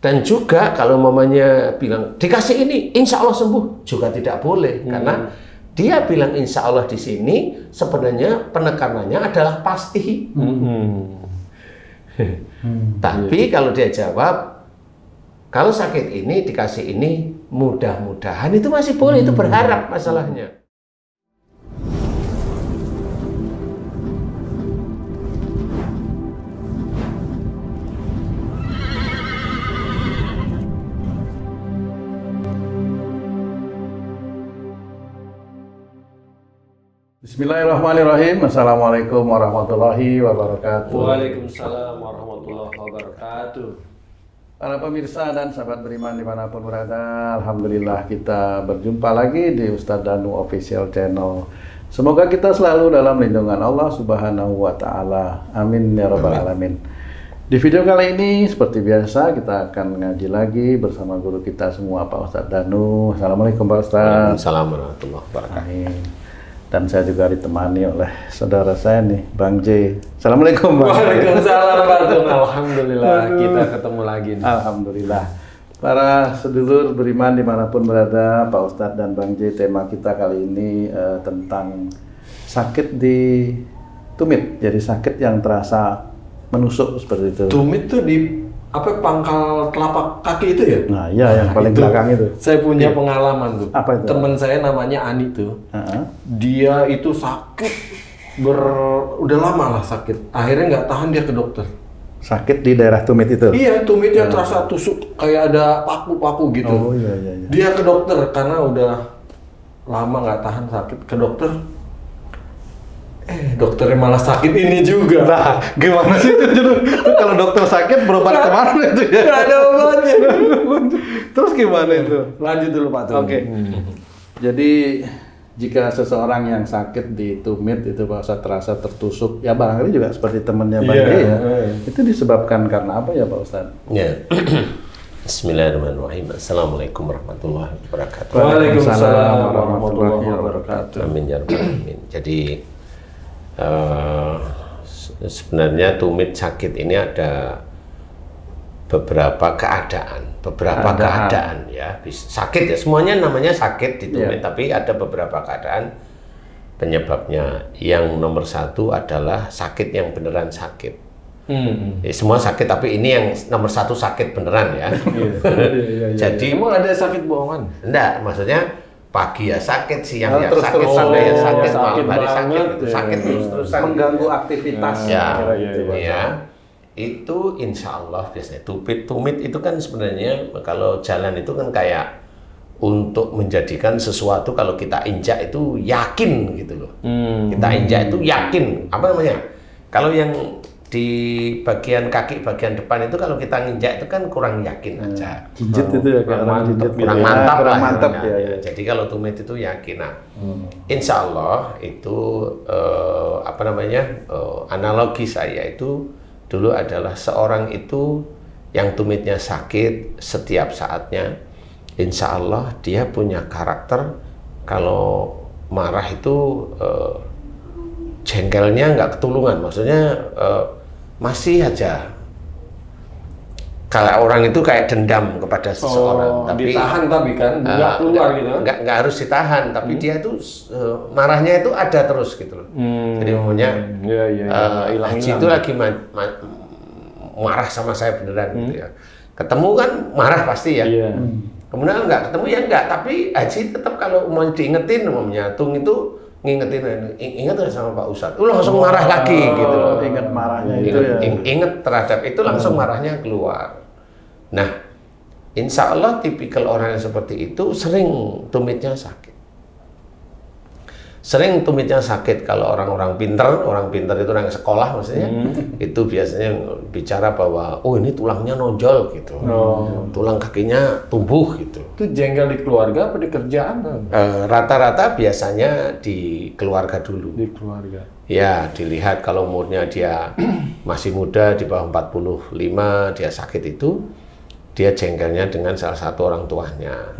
Dan juga kalau mamanya bilang dikasih ini, insya Allah sembuh, juga tidak boleh karena dia bilang insya Allah di sini sebenarnya penekanannya adalah pasti. Tapi kalau dia jawab kalau sakit ini dikasih ini mudah-mudahan itu masih boleh, itu berharap masalahnya. Bismillahirrahmanirrahim. Assalamualaikum warahmatullahi wabarakatuh. Waalaikumsalam warahmatullahi wabarakatuh. Para pemirsa dan sahabat beriman dimanapun berada, alhamdulillah kita berjumpa lagi di Ustadz Danu Official Channel. Semoga kita selalu dalam lindungan Allah Subhanahu wa Ta'ala. Amin ya Rabbal Alamin. Di video kali ini seperti biasa kita akan ngaji lagi bersama guru kita semua, Pak Ustadz Danu. Assalamualaikum Pak Ustadz. Waalaikumsalam warahmatullahi wabarakatuh. Amin. Dan saya juga ditemani oleh saudara saya nih, Bang J. Assalamualaikum Bang. Waalaikumsalam warahmatullahi. Alhamdulillah kita ketemu lagi nih. Alhamdulillah. Para sedulur beriman dimanapun berada, Pak Ustadz dan Bang J, tema kita kali ini tentang sakit di tumit. Jadi sakit yang terasa menusuk seperti itu. Tumit tuh di apa, pangkal telapak kaki itu ya? Nah, iya yang paling belakang itu. Saya punya pengalaman tuh. Apa itu? Temen saya namanya Ani tuh. Dia itu sakit udah lama lah sakit. Akhirnya nggak tahan, dia ke dokter. Sakit di daerah tumit itu? Iya, tumitnya terasa tusuk kayak ada paku-paku gitu. Oh iya, iya, iya. Dia ke dokter karena udah lama nggak tahan sakit, ke dokter. Dokternya malah sakit ini juga. Nah, gimana sih itu? Kalau dokter sakit berobat kemana itu ya? Nggak ada obatnya. Terus gimana itu? Lanjut dulu Pak Tun. Oke. Jadi jika seseorang yang sakit di tumit itu Pak Ustadz terasa tertusuk, ya barangkali juga seperti temannya Bang J ya. Itu disebabkan karena apa ya Pak Ustadz? Ya. Bismillahirrahmanirrahim. Assalamualaikum warahmatullahi wabarakatuh. Waalaikumsalam warahmatullahi wabarakatuh. Amin ya rabbal alamin. Jadi sebenarnya tumit sakit ini ada beberapa keadaan ya. Sakit ya, semuanya namanya sakit di tumit, tapi ada beberapa keadaan penyebabnya. Yang nomor satu adalah sakit yang beneran sakit. Semua sakit, tapi ini yang nomor satu sakit beneran ya. Jadi emang ada sakit bohongan? Enggak, maksudnya pagi ya sakit, siang ya sakit, sore ya sakit, malam hari sakit, itu sakit terus-terusan, mengganggu aktivitas. Ya, itu insya Allah biasanya tumit itu kan sebenarnya kalau jalan itu kan kayak untuk menjadikan sesuatu kalau kita injak itu yakin gitu loh. Kita injak itu yakin, apa namanya? Kalau yang di bagian kaki bagian depan itu kalau kita nginjak itu kan kurang yakin aja. Jinjit itu ya, kurang mantap ya. Jadi kalau tumit itu yakin. Nah, insya Allah itu analogi saya itu dulu adalah seorang itu yang tumitnya sakit setiap saatnya, insya Allah dia punya karakter kalau marah itu jengkelnya nggak ketulungan, maksudnya masih aja kalau orang itu kayak dendam kepada seseorang, tapi ditahan tapi kan nggak keluar gitu. Nggak harus ditahan, tapi dia itu marahnya itu ada terus gitu loh. Jadi umumnya Haji itu lagi marah sama saya beneran gitu ya. Ketemu kan marah pasti ya. Kemudian nggak ketemu ya nggak, tapi Haji tetap kalau mau diingetin umumnya Tung itu ngingetin, ingat sama Pak Ustadz, langsung marah lagi gitu loh. Ingat marahnya itu ya. Ingat terhadap itu langsung marahnya keluar. Nah, insya Allah tipikal orang yang seperti itu sering tumitnya sakit. Sering tumitnya sakit kalau orang pintar itu orang sekolah maksudnya, itu biasanya bicara bahwa oh ini tulangnya nonjol gitu, tulang kakinya tumbuh gitu. Itu jengkel di keluarga apa di kerjaan? Rata-rata biasanya di keluarga dulu. Di keluarga. Ya, dilihat kalau umurnya dia masih muda di bawah 45, dia sakit itu, dia jengkelnya dengan salah satu orang tuanya.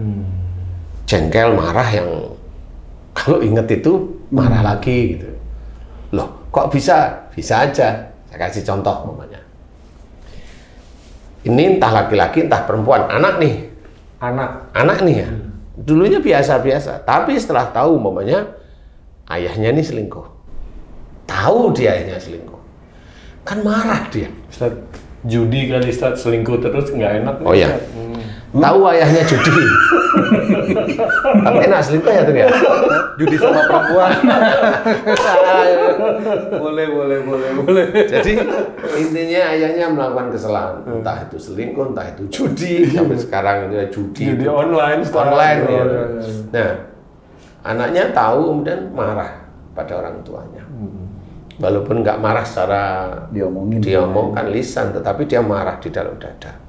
Jengkel marah yang kalau inget itu marah lagi gitu. Loh, kok bisa? Bisa aja. Saya kasih contoh umpamanya. Ini entah laki-laki, entah perempuan, anak nih. Anak nih ya. Dulunya biasa-biasa, tapi setelah tahu umpamanya ayahnya ini selingkuh. Tahu dia ayahnya selingkuh. Kan marah dia. Ustaz, judi kali Ustaz, selingkuh terus nggak enak. Oh ya. Tahu ayahnya judi. Tapi enak selingkuh ya tuh ya. Judi sama perempuan. boleh. Jadi intinya ayahnya melakukan kesalahan. Entah itu selingkuh, entah itu judi. Sampai sekarang itu judi online. Ya. Nah, anaknya tahu kemudian marah pada orang tuanya. Walaupun nggak marah secara diomongkan lisan, tetapi dia marah di dalam dada.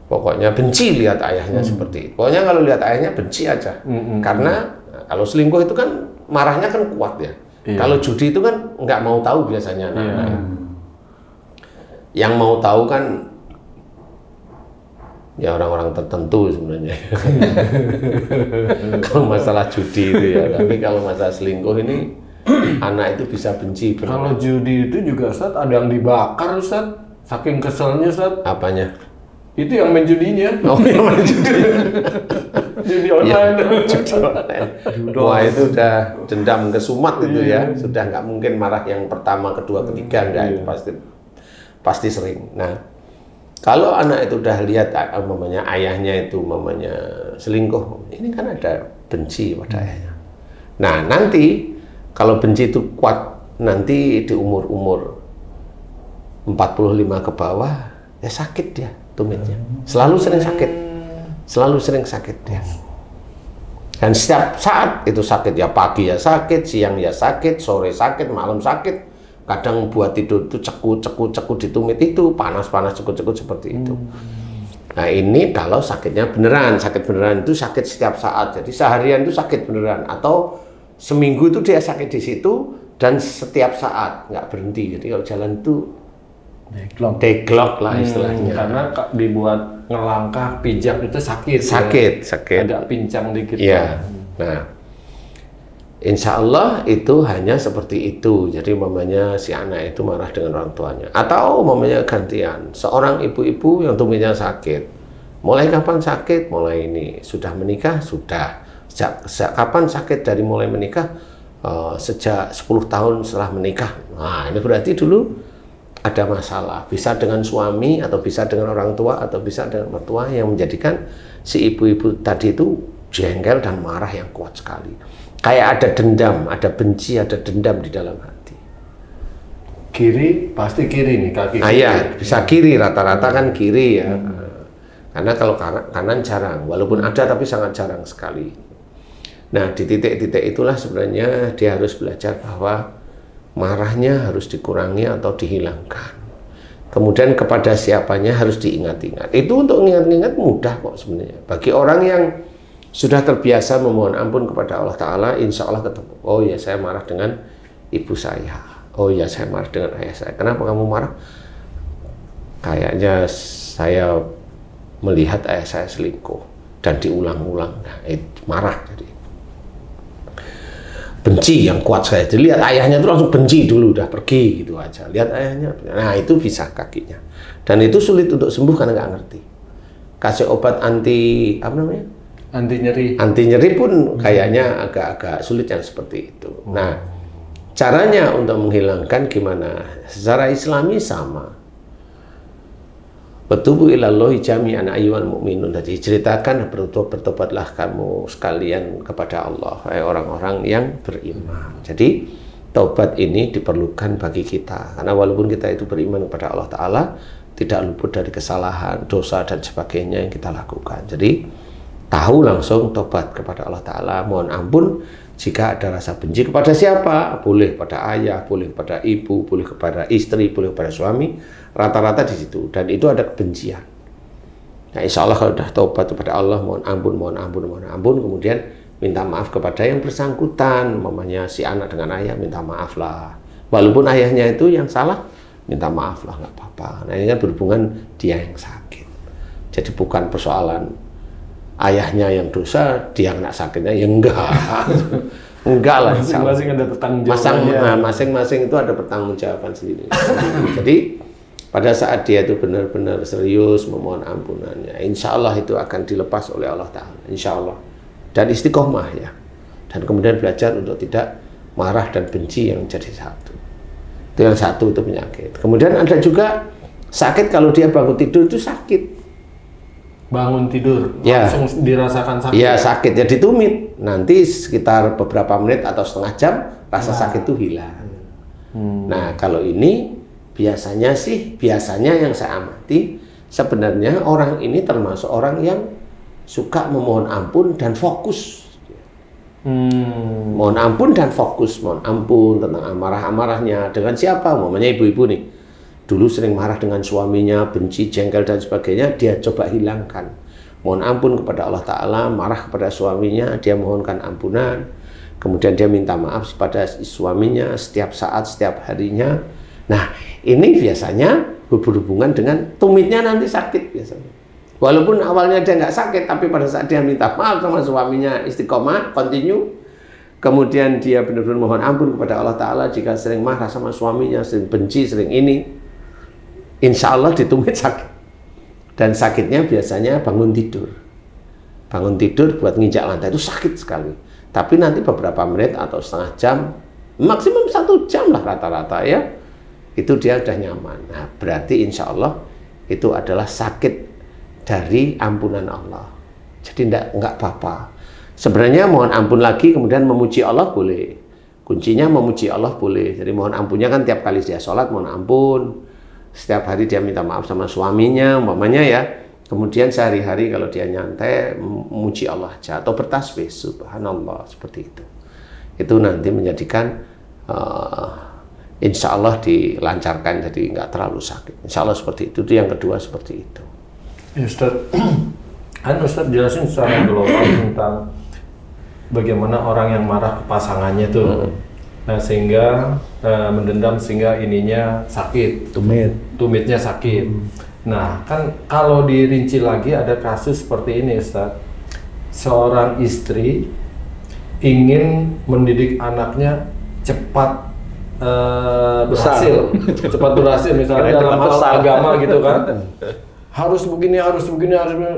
Pokoknya benci lihat ayahnya seperti itu. Pokoknya kalau lihat ayahnya benci aja. Karena kalau selingkuh itu kan marahnya kan kuat ya. Iya. Kalau judi itu kan nggak mau tahu biasanya anak-anak. Yang mau tahu kan ya orang-orang tertentu sebenarnya. Kalau masalah judi itu ya. Tapi kalau masalah selingkuh ini anak itu bisa benci. Kalau judi itu juga Ustaz, ada yang dibakar Ustaz. Saking keselnya Ustaz. Apanya? Itu yang main judinya. Oh, yang main judinya. Judi online. Ya, judi online. Wah, itu udah dendam kesumat itu ya. Sudah nggak mungkin marah yang pertama, kedua, ketiga. Enggak, itu pasti sering. Nah, kalau anak itu udah lihat umpamanya ayahnya itu umpamanya selingkuh, ini kan ada benci pada ayahnya. Nah, nanti kalau benci itu kuat, nanti di umur-umur 45 ke bawah, ya sakit dia. Tumitnya selalu sering sakit dia, dan setiap saat itu sakit ya, pagi ya sakit, siang ya sakit, sore sakit, malam sakit, kadang buat tidur itu ceku di tumit itu panas ceku seperti itu. Nah ini kalau sakitnya beneran, sakit beneran itu sakit setiap saat, jadi seharian itu sakit beneran, atau seminggu itu dia sakit di situ dan setiap saat nggak berhenti, jadi kalau jalan itu deglok lah istilahnya. Karena dibuat ngelangkah, pijak itu sakit. Agak pincang dikit. Ya. Nah, insya Allah itu hanya seperti itu. Jadi mamanya si anak itu marah dengan orang tuanya. Atau mamanya gantian. Seorang ibu-ibu yang tumitnya sakit. Mulai kapan sakit? Mulai ini. Sudah menikah? Sudah. Sejak kapan sakit? Dari mulai menikah? Sejak 10 tahun setelah menikah. Nah, ini berarti dulu ada masalah, bisa dengan suami, atau bisa dengan orang tua, atau bisa dengan mertua, yang menjadikan si ibu-ibu tadi itu jengkel dan marah yang kuat sekali. Kayak ada dendam, ada benci, ada dendam di dalam hati. Kiri, pasti kiri nih, kaki kiri. Ya, bisa kiri, rata-rata kan kiri ya. Karena kalau kanan jarang, walaupun ada tapi sangat jarang sekali. Nah, di titik-titik itulah sebenarnya dia harus belajar bahwa marahnya harus dikurangi atau dihilangkan. Kemudian kepada siapanya harus diingat-ingat. Itu untuk mengingat-ingat mudah kok sebenarnya. Bagi orang yang sudah terbiasa memohon ampun kepada Allah Ta'ala, insya Allah ketemu. Oh ya, saya marah dengan ibu saya. Oh ya, saya marah dengan ayah saya. Kenapa kamu marah? Kayaknya saya melihat ayah saya selingkuh dan diulang-ulang. Nah, itu marah jadi. Benci yang kuat sekali. Jadi lihat ayahnya itu langsung benci dulu, udah pergi gitu aja. Lihat ayahnya, nah itu bisa kakinya. Dan itu sulit untuk sembuh karena nggak ngerti. Kasih obat anti apa namanya? Anti nyeri. Anti nyeri pun kayaknya agak-agak sulit yang seperti itu. Nah, caranya untuk menghilangkan gimana? Secara Islami sama. Bertubu ilallahi jami'an ayyuhal mu'minun. Jadi ceritakan, bertobatlah kamu sekalian kepada Allah, orang-orang yang beriman. Jadi taubat ini diperlukan bagi kita, karena walaupun kita itu beriman kepada Allah Ta'ala, tidak luput dari kesalahan, dosa dan sebagainya yang kita lakukan. Jadi tahu langsung taubat kepada Allah Ta'ala, mohon ampun jika ada rasa benci kepada siapa, boleh pada ayah, boleh kepada ibu, boleh kepada istri, boleh kepada suami. Rata-rata di situ, dan itu ada kebencian. Nah, insya Allah kalau sudah taubat kepada Allah, mohon ampun, kemudian minta maaf kepada yang bersangkutan, mamanya si anak dengan ayah, minta maaf lah. Walaupun ayahnya itu yang salah, minta maaf lah, nggak apa-apa. Nah, ini kan berhubungan dia yang sakit. Jadi bukan persoalan ayahnya yang dosa, dia yang sakitnya, ya enggak lah. Masing-masing ada pertanggungjawaban. Masing-masing itu ada pertanggungjawaban sendiri. Jadi pada saat dia itu benar-benar serius memohon ampunannya, insya Allah itu akan dilepas oleh Allah Ta'ala, insya Allah. Dan istiqomah ya. Dan kemudian belajar untuk tidak marah dan benci yang jadi satu. Itu yang satu, itu penyakit. Kemudian ada juga sakit kalau dia bangun tidur itu sakit. Bangun tidur, ya, langsung dirasakan sakit? Ya sakit, ya ditumit. Nanti sekitar beberapa menit atau setengah jam, rasa sakit itu hilang. Nah kalau ini biasanya yang saya amati, sebenarnya orang ini termasuk orang yang suka memohon ampun dan fokus. Mohon ampun dan fokus, mohon ampun tentang amarah-amarahnya dengan siapa, umpamanya ibu-ibu nih, dulu sering marah dengan suaminya, benci, jengkel dan sebagainya, dia coba hilangkan. Mohon ampun kepada Allah Ta'ala, marah kepada suaminya, dia mohonkan ampunan, kemudian dia minta maaf kepada suaminya setiap saat, setiap harinya. Nah, ini biasanya berhubungan dengan tumitnya nanti sakit biasanya. Walaupun awalnya dia nggak sakit, tapi pada saat dia minta maaf sama suaminya, istiqomah, continue, kemudian dia benar-benar mohon ampun kepada Allah Ta'ala jika sering marah sama suaminya, sering benci, sering ini, insya Allah ditumit sakit. Dan sakitnya biasanya bangun tidur. Bangun tidur buat nginjak lantai itu sakit sekali. Tapi nanti beberapa menit atau setengah jam, maksimum 1 jam lah rata-rata ya, itu dia udah nyaman. Nah, berarti insya Allah itu adalah sakit dari ampunan Allah. Jadi enggak apa-apa. Sebenarnya mohon ampun lagi kemudian memuji Allah boleh. Kuncinya memuji Allah boleh. Jadi mohon ampunnya kan tiap kali dia sholat mohon ampun. Setiap hari dia minta maaf sama suaminya, umpamanya ya. Kemudian sehari-hari kalau dia nyantai memuji Allah aja atau bertasbih subhanallah seperti itu. Itu nanti menjadikan insya Allah dilancarkan jadi nggak terlalu sakit. Insya Allah seperti itu. Itu yang kedua seperti itu. Ya, Ustaz, Ustaz jelasin secara global tentang bagaimana orang yang marah ke pasangannya tuh, nah sehingga mendendam sehingga ininya sakit, tumitnya sakit. Nah kan kalau dirinci lagi ada kasus seperti ini Ustaz, seorang istri ingin mendidik anaknya cepat berhasil, cepat berhasil misalnya dalam hal agama gitu kan. Harus begini, harus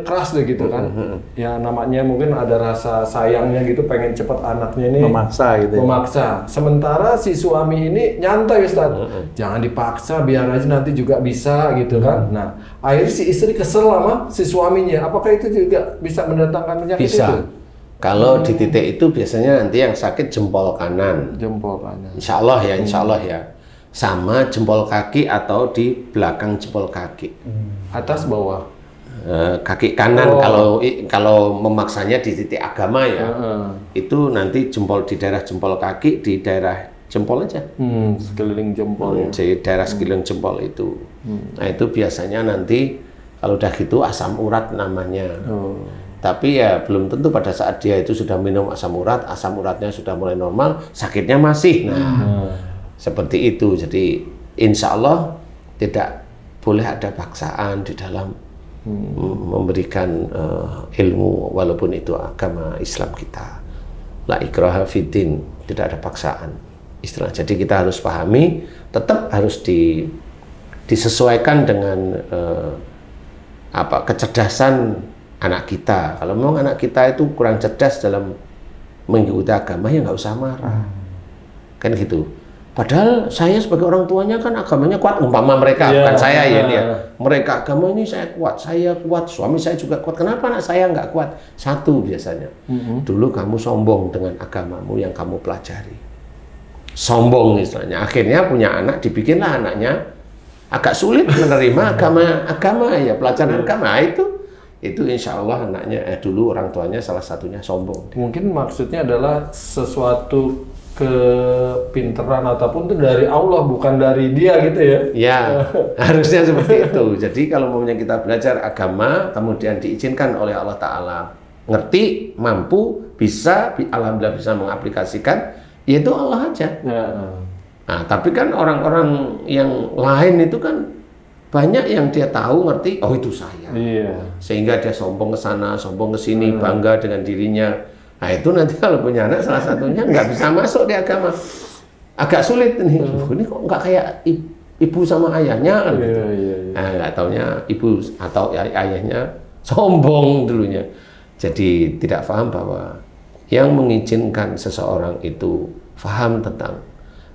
keras deh gitu kan. Ya namanya mungkin ada rasa sayangnya gitu, pengen cepat anaknya ini memaksa gitu. Memaksa. Sementara si suami ini nyantai Ustaz. Jangan dipaksa, biar aja nanti juga bisa gitu kan. Nah, akhirnya si istri kesel sama si suaminya. Apakah itu juga bisa mendatangkan penyakit bisa. itu? Kalau di titik itu biasanya nanti yang sakit jempol kanan. Jempol kanan. Insya Allah ya, insya Allah ya. Sama jempol kaki atau di belakang jempol kaki. Atas bawah. Kaki kanan kalau memaksanya di titik agama ya. Itu nanti jempol di daerah jempol kaki, di daerah jempol aja. Sekeliling jempol ya. Di daerah sekeliling jempol itu. Nah itu biasanya nanti kalau udah gitu asam urat namanya. Tapi ya belum tentu pada saat dia itu sudah minum asam uratnya sudah mulai normal, sakitnya masih. Seperti itu. Jadi insya Allah tidak boleh ada paksaan di dalam memberikan ilmu, walaupun itu agama Islam kita. La ikraha fiddin, tidak ada paksaan istilah. Jadi kita harus pahami, tetap harus disesuaikan dengan kecerdasan anak kita. Kalau memang anak kita itu kurang cerdas dalam mengikuti agama, ya nggak usah marah. Kan gitu. Padahal saya sebagai orang tuanya kan agamanya kuat, umpama mereka, bukan saya ya ini ya. Mereka agama ini saya kuat, suami saya juga kuat. Kenapa anak saya nggak kuat? Satu biasanya. Dulu kamu sombong dengan agamamu yang kamu pelajari. Sombong istilahnya. Akhirnya punya anak, dibikinlah anaknya agak sulit menerima agama ya, pelajaran agama itu insya Allah anaknya dulu orang tuanya salah satunya sombong. Mungkin maksudnya adalah sesuatu kepinteran ataupun itu dari Allah, bukan dari dia gitu ya? Ya, harusnya seperti itu. Jadi kalau maunya kita belajar agama, kemudian diizinkan oleh Allah Ta'ala, ngerti, mampu, bisa, alhamdulillah bisa mengaplikasikan, yaitu Allah aja. Nah, tapi kan orang-orang yang lain itu kan banyak yang dia tahu, ngerti, oh itu saya. Sehingga dia sombong ke sana, sombong ke sini, bangga dengan dirinya. Nah itu nanti kalau punya anak salah satunya nggak bisa masuk di agama, agak sulit nih. Ini kok nggak kayak ibu sama ayahnya kan. Nah, nggak taunya ibu atau ayahnya sombong dulunya. Jadi tidak paham bahwa yang mengizinkan seseorang itu paham tentang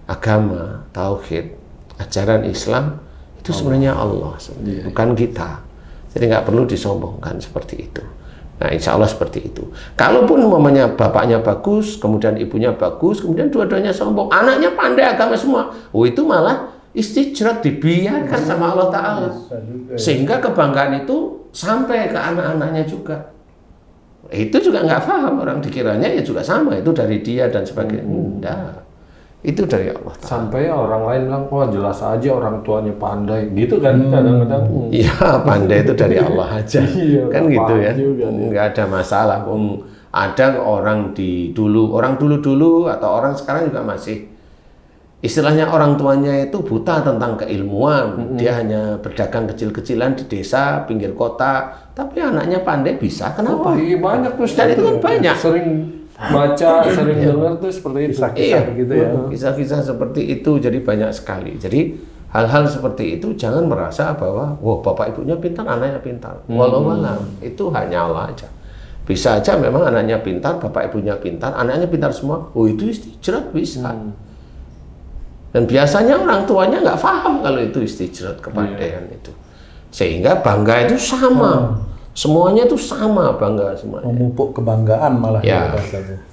agama, tauhid, ajaran Islam itu sebenarnya Allah, bukan kita. Jadi nggak perlu disombongkan seperti itu. Nah, insya Allah seperti itu. Kalaupun umpamanya bapaknya bagus, kemudian ibunya bagus, kemudian dua-duanya sombong, anaknya pandai agama semua, itu malah istijrat, dibiarkan sama Allah Ta'ala. Sehingga kebanggaan itu sampai ke anak-anaknya juga. Itu juga nggak paham, orang dikiranya ya juga sama, itu dari dia dan sebagainya. Enggak. Itu dari Allah Ta'ala. Sampai orang lain bilang, wah jelas aja orang tuanya pandai, gitu kan kadang-kadang. Iya, pandai itu dari Allah aja. Kan gitu ya. Nggak ada masalah. Ada orang orang dulu atau orang sekarang juga masih, istilahnya orang tuanya itu buta tentang keilmuan. Dia hanya berdagang kecil-kecilan di desa, pinggir kota, tapi anaknya pandai bisa. Kenapa? Iya, banyak tuh. Dan itu kan banyak. Sering baca, sering dengar tuh seperti itu. Kisah-kisah begitu ya. Kisah-kisah seperti itu jadi banyak sekali. Jadi hal-hal seperti itu jangan merasa bahwa wah bapak ibunya pintar, anaknya pintar. Wallahualam, itu hanya Allah aja. Bisa aja memang anaknya pintar, bapak ibunya pintar, anaknya pintar semua. Oh itu istijrat bisa. Dan biasanya orang tuanya nggak paham kalau itu istijrat, kepandaian itu. Sehingga bangga itu sama. Semuanya itu sama, bangga semuanya. Memupuk kebanggaan malah ya.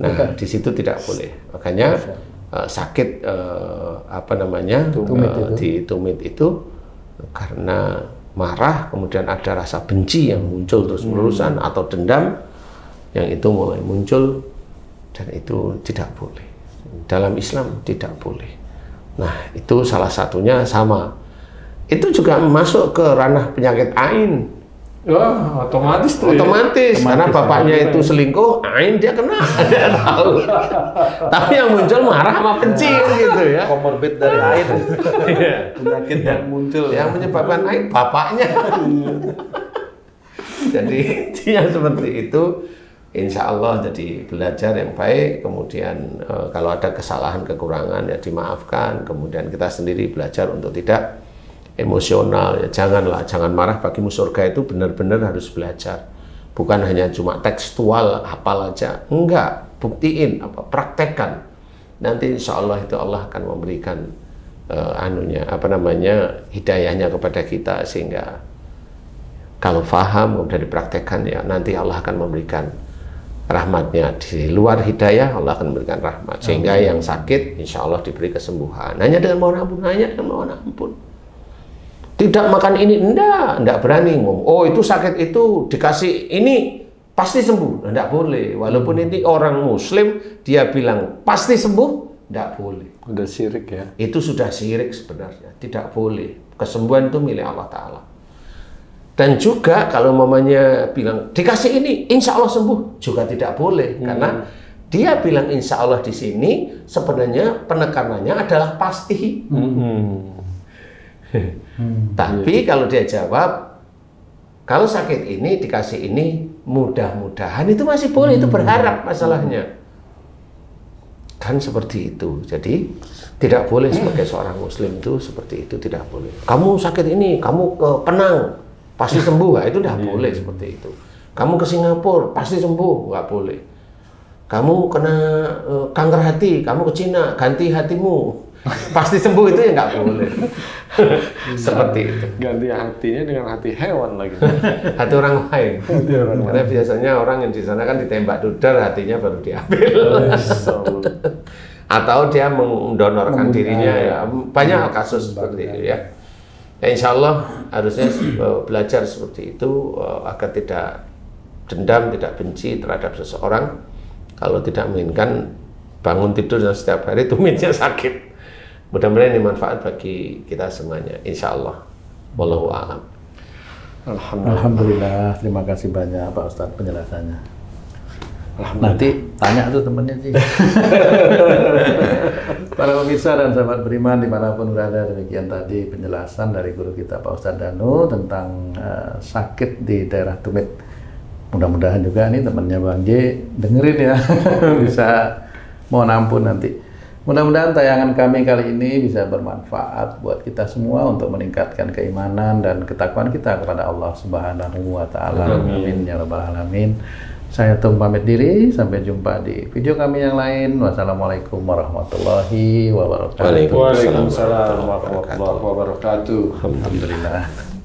Nah, di situ tidak boleh. Makanya sakit di tumit itu karena marah, kemudian ada rasa benci yang muncul terus-menerusan atau dendam yang itu mulai muncul, dan itu tidak boleh. Dalam Islam tidak boleh. Nah, itu salah satunya sama. Itu juga masuk ke ranah penyakit ain. Wah, otomatis tuh. Otomatis, karena bapaknya itu selingkuh, ain dia kena, dia tahu. Tapi yang muncul marah sama benci gitu ya. Komorbid dari ain. Penyakit yang muncul. Yang menyebabkan ain bapaknya. Jadi dia seperti itu. Insya Allah jadi belajar yang baik. Kemudian kalau ada kesalahan, kekurangan ya dimaafkan. Kemudian kita sendiri belajar untuk tidak emosional, ya jangan marah. Bagimu surga itu benar-benar harus belajar, bukan hanya cuma tekstual hafal aja, enggak, buktiin, praktekkan. Nanti insya Allah itu Allah akan memberikan hidayahnya kepada kita, sehingga kalau paham kemudian dipraktekkan ya nanti Allah akan memberikan rahmatnya. Di luar hidayah Allah akan memberikan rahmat, sehingga yang sakit insya Allah diberi kesembuhan hanya dengan mohon ampun, Tidak makan ini, enggak berani ngomong. Oh itu sakit itu dikasih ini pasti sembuh, enggak boleh. Walaupun ini orang Muslim, dia bilang pasti sembuh, enggak boleh. Udah syirik ya? Itu sudah syirik sebenarnya, tidak boleh. Kesembuhan itu milik Allah Ta'ala. Dan juga kalau mamanya bilang dikasih ini, insya Allah sembuh, juga tidak boleh. Karena dia bilang insya Allah di sini, sebenarnya penekanannya adalah pasti. Tapi kalau dia jawab, kalau sakit ini dikasih ini, mudah-mudahan itu masih boleh, itu berharap masalahnya. Kan seperti itu. Jadi tidak boleh sebagai seorang Muslim itu seperti itu, tidak boleh. Kamu sakit ini, kamu ke Penang, pasti sembuh, itu tidak boleh seperti itu. Kamu ke Singapura, pasti sembuh, nggak boleh. Kamu kena kanker hati, kamu ke Cina, ganti hatimu, pasti sembuh, itu ya nggak boleh. Seperti itu. Ganti hatinya dengan hati hewan lagi. Hati orang lain. Karena biasanya orang yang di sana kan ditembak dudar, hatinya baru diambil. Atau dia mendonorkan dirinya ya. Banyak kasus seperti itu ya. Ya insya Allah harusnya belajar seperti itu agar tidak dendam, tidak benci terhadap seseorang. Kalau tidak menginginkan bangun tidur setiap hari tumitnya sakit. Mudah-mudahan ini manfaat bagi kita semuanya, insya Allah. Wallahu a'lam. Alhamdulillah, terima kasih banyak Pak Ustadz penjelasannya. Nanti tanya tuh temennya sih. Para pemirsa dan sahabat beriman dimanapun berada, demikian tadi penjelasan dari guru kita Pak Ustadz Danu tentang sakit di daerah tumit. Mudah-mudahan juga nih temannya Bang J dengerin ya, bisa mohon ampun nanti. Mudah-mudahan tayangan kami kali ini bisa bermanfaat buat kita semua untuk meningkatkan keimanan dan ketakwaan kita kepada Allah Subhanahu wa taala. Amin ya rabbal alamin. Saya Tung pamit diri, sampai jumpa di video kami yang lain. Wassalamualaikum warahmatullahi wabarakatuh. Waalaikumsalam warahmatullahi wabarakatuh. Alhamdulillah.